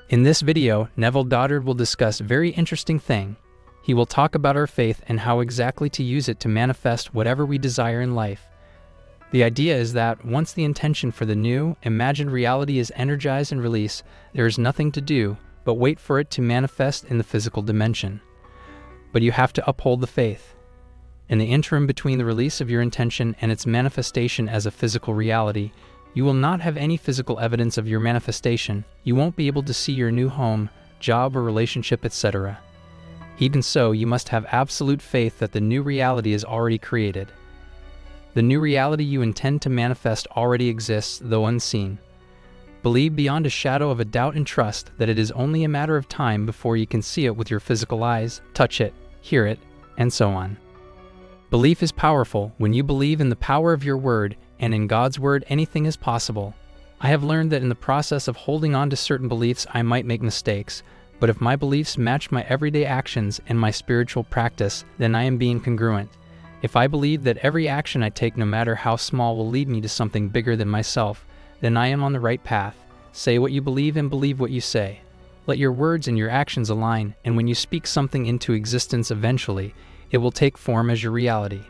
In this video, Neville Goddard will discuss a very interesting thing. He will talk about our faith and how exactly to use it to manifest whatever we desire in life. The idea is that once the intention for the new, imagined reality is energized and released, there is nothing to do but wait for it to manifest in the physical dimension. But you have to uphold the faith. In the interim between the release of your intention and its manifestation as a physical reality, you will not have any physical evidence of your manifestation. You won't be able to see your new home, job or relationship, etc. Even so, you must have absolute faith that the new reality is already created. The new reality you intend to manifest already exists, though unseen. Believe beyond a shadow of a doubt and trust that it is only a matter of time before you can see it with your physical eyes, touch it, hear it, and so on. Belief is powerful. When you believe in the power of your word, and in God's word, anything is possible. I have learned that in the process of holding on to certain beliefs, I might make mistakes, but if my beliefs match my everyday actions and my spiritual practice, then I am being congruent. If I believe that every action I take, no matter how small, will lead me to something bigger than myself, then I am on the right path. Say what you believe and believe what you say. Let your words and your actions align, and when you speak something into existence, eventually, it will take form as your reality.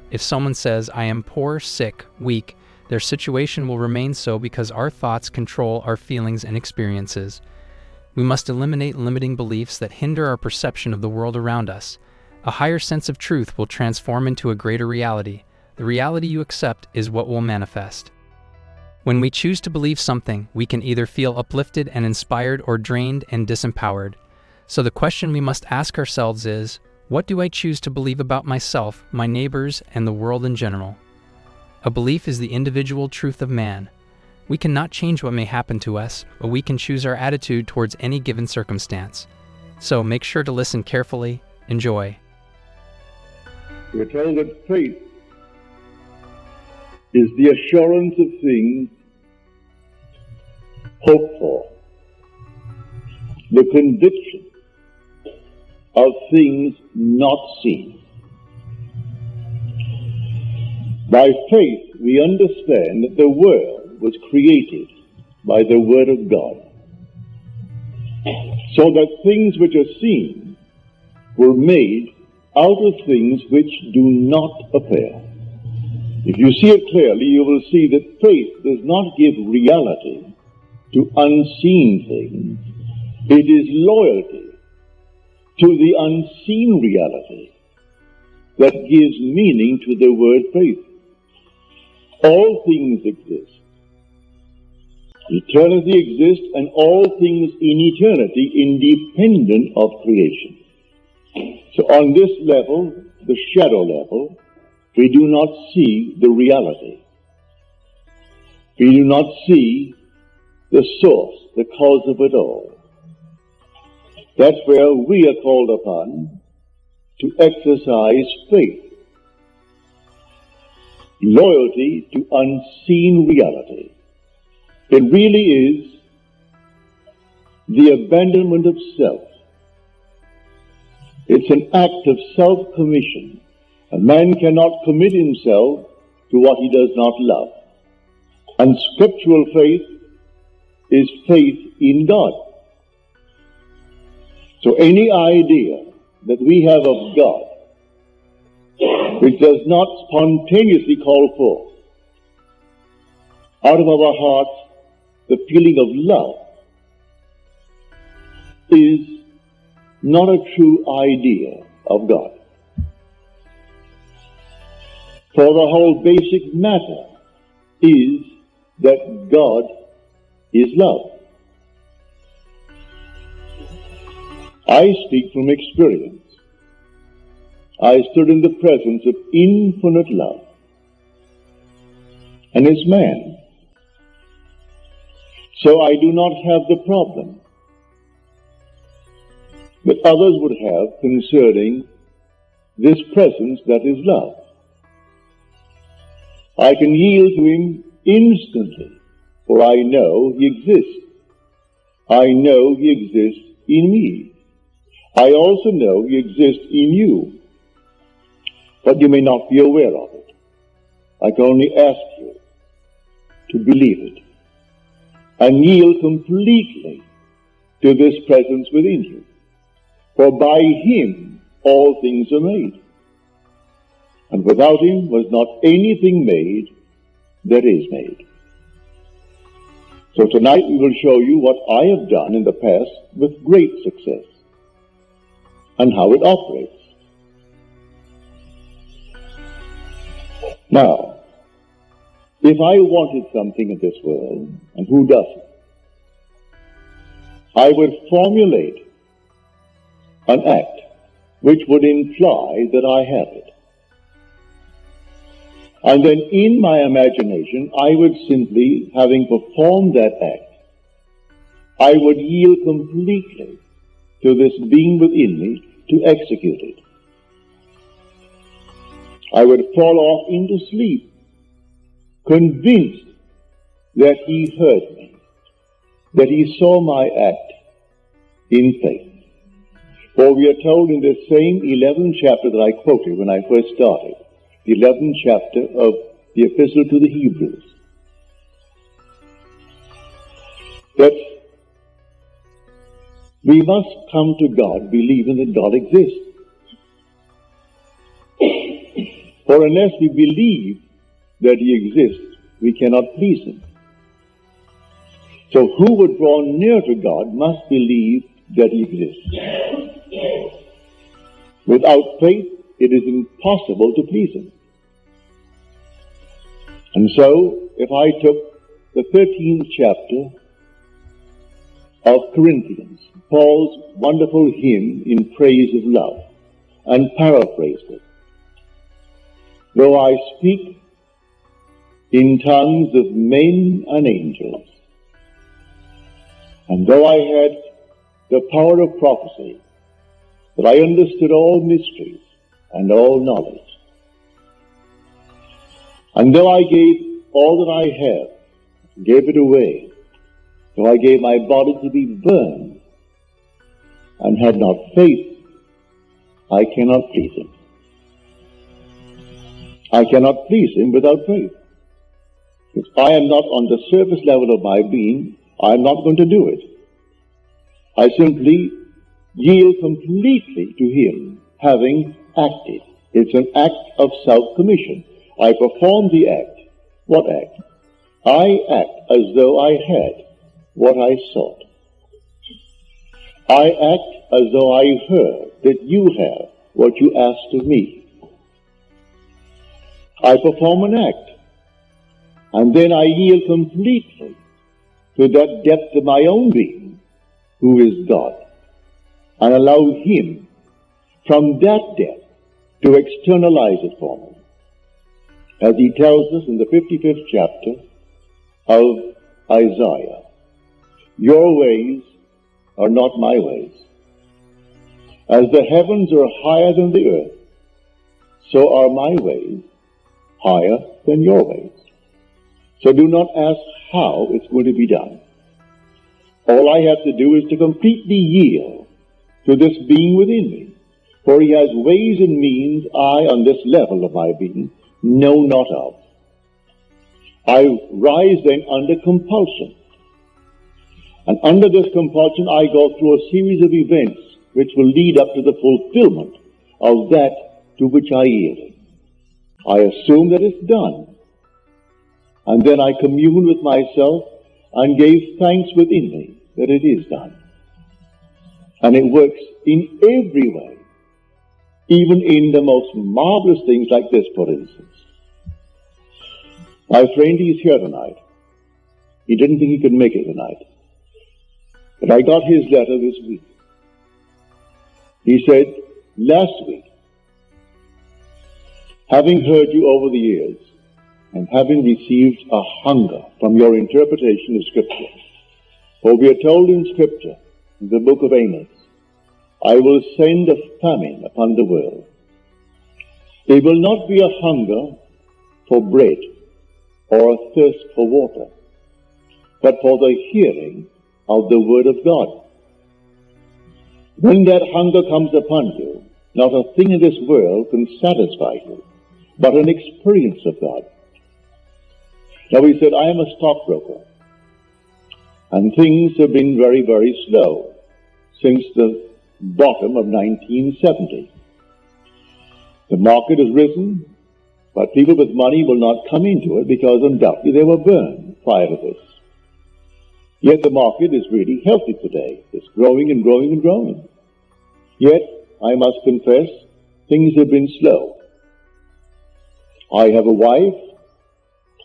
If someone says, "I am poor, sick, weak," their situation will remain so because our thoughts control our feelings and experiences. We must eliminate limiting beliefs that hinder our perception of the world around us. A higher sense of truth will transform into a greater reality. The reality you accept is what will manifest. When we choose to believe something, we can either feel uplifted and inspired or drained and disempowered. So the question we must ask ourselves is, what do I choose to believe about myself, my neighbors, and the world in general? A belief is the individual truth of man. We cannot change what may happen to us, but we can choose our attitude towards any given circumstance. So make sure to listen carefully. Enjoy. We're told that faith is the assurance of things hoped for, the conviction of things not seen. By faith, we understand that the world was created by the Word of God, so that things which are seen were made out of things which do not appear. If you see it clearly, you will see that faith does not give reality to unseen things. It is loyalty to the unseen reality that gives meaning to the word faith. All things exist. Eternity exists, and all things in eternity independent of creation. So on this level, the shadow level, we do not see the reality. We do not see the source, the cause of it all. That's where we are called upon to exercise faith. Loyalty to unseen reality. It really is the abandonment of self. It's an act of self-commission. A man cannot commit himself to what he does not love. And scriptural faith is faith in God. So any idea that we have of God which does not spontaneously call forth out of our hearts the feeling of love is not a true idea of God. For the whole basic matter is that God is love. I speak from experience. I stood in the presence of infinite love, and it's man. So I do not have the problem that others would have concerning this presence that is love. I can yield to him instantly, for I know he exists. I know he exists in me. I also know he exists in you, but you may not be aware of it. I can only ask you to believe it and yield completely to this presence within you. For by him all things are made, and without him was not anything made that is made. So tonight we will show you what I have done in the past with great success and how it operates. Now, if I wanted something in this world, and who doesn't, I would formulate an act which would imply that I have it. And then in my imagination, I would simply, having performed that act, I would yield completely to this being within me to execute it. I would fall off into sleep, convinced that he heard me, that he saw my act in faith. For we are told in this same 11th chapter that I quoted when I first started, the 11th chapter of the Epistle to the Hebrews, that we must come to God believing that God exists. For unless we believe that he exists, we cannot please him. So who would draw near to God must believe that he exists. Without faith, it is impossible to please him. And so, if I took the 13th chapter of Corinthians, Paul's wonderful hymn in praise of love, and paraphrased it, though I speak in tongues of men and angels, and though I had the power of prophecy, that I understood all mysteries and all knowledge, and though I gave all that I have, gave it away, though I gave my body to be burned, and had not faith, I cannot please him. I cannot please him without faith. If I am not on the surface level of my being, I am not going to do it. I simply yield completely to him, having acted. It's an act of self-commission. I perform the act. What act? I act as though I had what I sought. I act as though I heard that you have what you asked of me. I perform an act, and then I yield completely to that depth of my own being, who is God, and allow him from that depth to externalize it for me. As he tells us in the 55th chapter of Isaiah, your ways are not my ways. As the heavens are higher than the earth, so are my ways higher than your ways. So do not ask how it's going to be done. All I have to do is to completely yield to this being within me. For he has ways and means I, on this level of my being, know not of. I rise then under compulsion. And under this compulsion I go through a series of events which will lead up to the fulfillment of that to which I yielded. I assume that it's done. And then I commune with myself and gave thanks within me that it is done. And it works in every way, even in the most marvelous things like this, for instance. My friend, he's here tonight. He didn't think he could make it tonight. But I got his letter this week. He said, last week, having heard you over the years, and having received a hunger from your interpretation of Scripture, for we are told in Scripture, in the book of Amos, I will send a famine upon the world. It will not be a hunger for bread or a thirst for water, but for the hearing of the Word of God. When that hunger comes upon you, not a thing in this world can satisfy you, but an experience of God. Now he said, I am a stockbroker, and things have been very, very slow since the bottom of 1970. The market has risen, but people with money will not come into it because undoubtedly they were burned prior to this. Yet the market is really healthy today. It's growing and growing and growing. Yet, I must confess, things have been slow. I have a wife.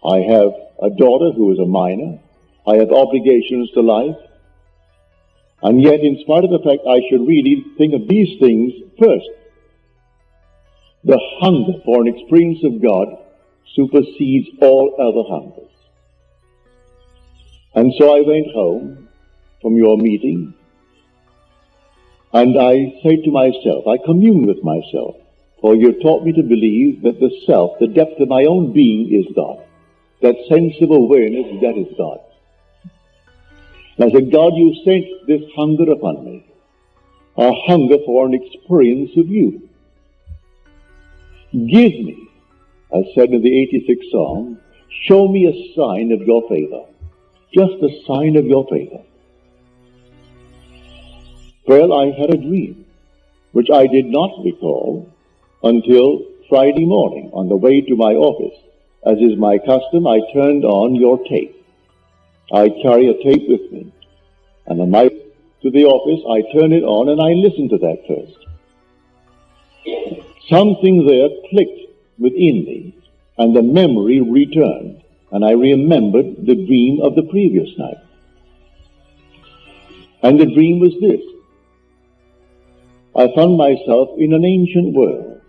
I have a daughter who is a minor. I have obligations to life. And yet, in spite of the fact I should really think of these things first, the hunger for an experience of God supersedes all other hungers. And so I went home from your meeting, and I say to myself, I commune with myself, for you taught me to believe that the self, the depth of my own being is God. That sense of awareness, that is God. And I said, God, you sent this hunger upon me, a hunger for an experience of you. Give me, as said in the 86th Psalm, show me a sign of your favor. Just a sign of your favor. Well, I had a dream, which I did not recall until Friday morning on the way to my office. As is my custom, I turned on your tape. I carry a tape with me. And on my way to the office, I turn it on and I listen to that first. Something there clicked within me, and the memory returned, and I remembered the dream of the previous night. And the dream was this. I found myself in an ancient world.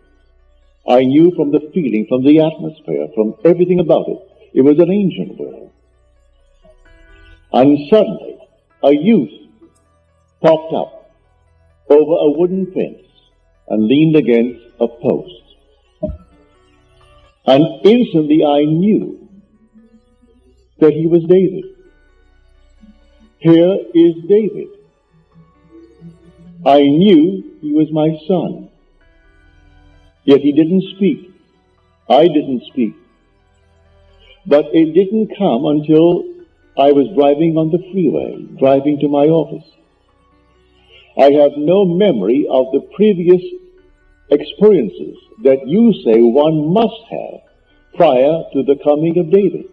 I knew from the feeling, from the atmosphere, from everything about it, it was an ancient world. And suddenly, a youth popped up over a wooden fence and leaned against a post. And instantly I knew that he was David. Here is David. I knew he was my son. Yet he didn't speak. I didn't speak. But it didn't come until I was driving on the freeway, driving to my office. I have no memory of the previous experiences that you say one must have prior to the coming of David.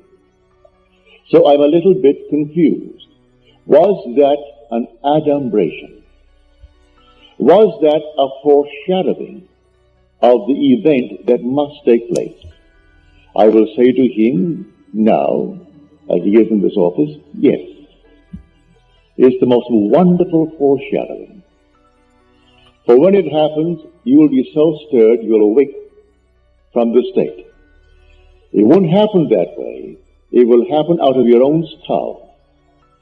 So I'm a little bit confused. Was that an adumbration? Was that a foreshadowing of the event that must take place? I will say to him now, as he is in this office, yes. It's the most wonderful foreshadowing. For when it happens, you will be so stirred, you'll awake from the state. It won't happen that way. It will happen out of your own skull.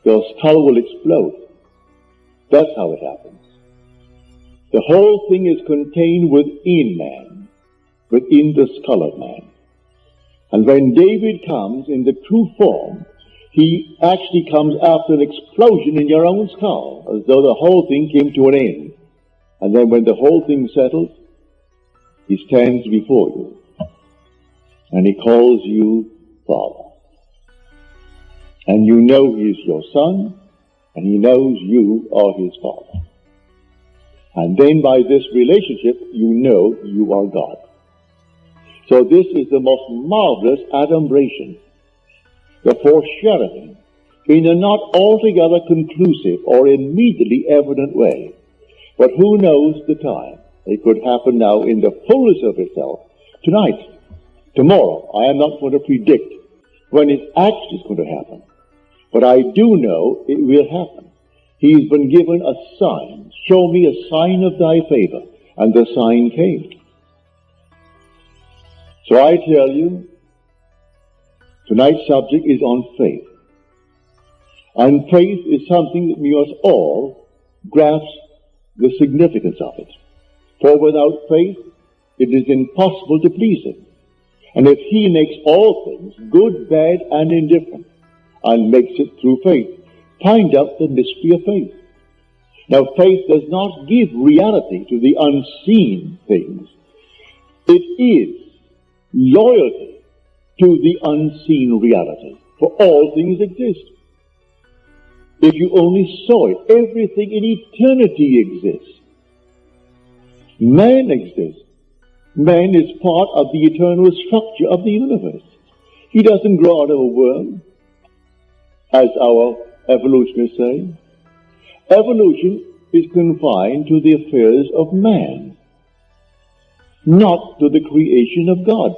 Your skull will explode. That's how it happens. The whole thing is contained within man, within the skull of man. And when David comes in the true form, he actually comes after an explosion in your own skull, as though the whole thing came to an end. And then when the whole thing settles, he stands before you. And he calls you Father. And you know he is your son, and he knows you are his father. And then by this relationship, you know you are God. So this is the most marvelous adumbration, the foreshadowing, in a not altogether conclusive or immediately evident way. But who knows the time? It could happen now in the fullness of itself, tonight, tomorrow. I am not going to predict when it actually is going to happen. But I do know it will happen. He's been given a sign. Show me a sign of thy favor. And the sign came. So I tell you, tonight's subject is on faith. And faith is something that we must all grasp the significance of it. For without faith, it is impossible to please him. And if he makes all things, good, bad, and indifferent, and makes it through faith, find out the mystery of faith. Now, faith does not give reality to the unseen things. It is loyalty to the unseen reality, for all things exist. if you only saw it. Everything in eternity exists. Man exists. Man is part of the eternal structure of the universe. He doesn't grow out of a worm, as our evolutionists say. Evolution is confined to the affairs of man, not to the creation of God.